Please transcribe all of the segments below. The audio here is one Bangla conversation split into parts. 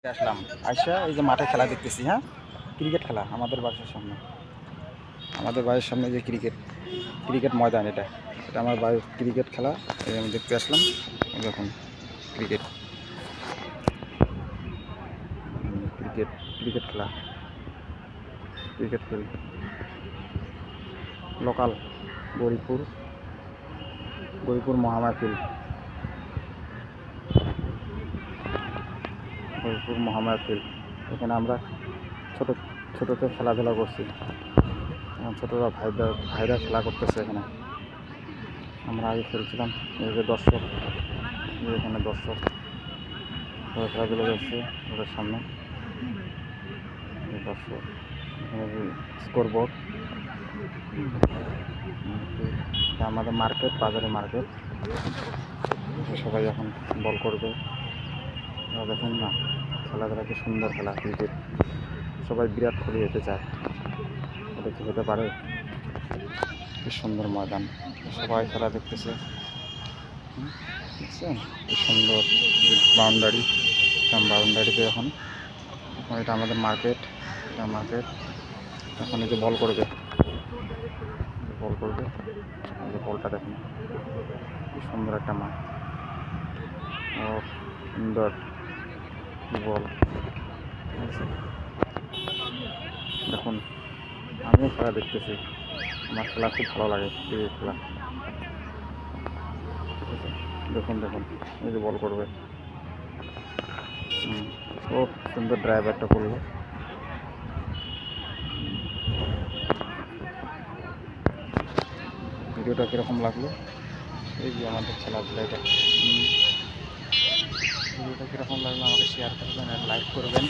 আসলাম আইসা এই যে মাঠে খেলা দেখতেছি। হ্যাঁ, ক্রিকেট খেলা আমাদের বাসার সামনে। আমাদের বাড়ির সামনে যে ক্রিকেট ময়দান, এটা এটা আমার বাড়ির ক্রিকেট খেলা। এই আমি দেখতে আসলাম। এই দেখুন ক্রিকেট ক্রিকেট ক্রিকেট খেলা, ক্রিকেট খেল লোকাল গরিপুর মহামায়া ফিল্ড, এখানে আমরা ছোটো ছোটোতে খেলাধুলা করছি। এখন ছোটোরা ভাইরা খেলা করতেছে এখানে। আমরা আগে খেলছিলাম। এই যে দর্শক, এখানে দর্শক খেলাধুলা করছে ওদের সামনে। দর্শক, স্কোর বোর্ড, আমাদের মার্কেট, বাজারে মার্কেট। সবাই এখন বল করবে। দেখুন না, খেলাধুলা কি সুন্দর খেলা ক্রিকেট। সবাই বিরাট কোহলি হতে চায়, এটা কি হতে পারে? কি সুন্দর ময়দান, সবাই খেলা দেখতেছে। দেখছেন কি সুন্দর বাউন্ডারিতে এখন এটা আমাদের মার্কেট। এটা মার্কেট। এখন এই যে বল করবে, এই যে বলটা দেখুন কি সুন্দর একটা মাঠ। ও সুন্দর বল। দেখুন আমিও খেলা দেখতেছি, আমার খেলা খুব ভালো লাগে, ক্রিকেট খেলা। দেখুন এই যে বল করবে। খুব সুন্দর ড্রাইভারটা করলো। ভিডিওটা কীরকম লাগলো? এই যে আমাদের খেলাধুলাটা, ভিডিওটা কীরকম লাগলো আমাকে শেয়ার করবেন আর লাইক করবেন।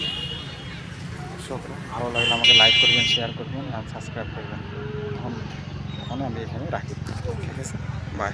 ভালো লাগলে আমাকে লাইক করবেন, শেয়ার করবেন আর সাবস্ক্রাইব করবেন। এখন আমি এখানে রাখি। ঠিক আছে, বাই।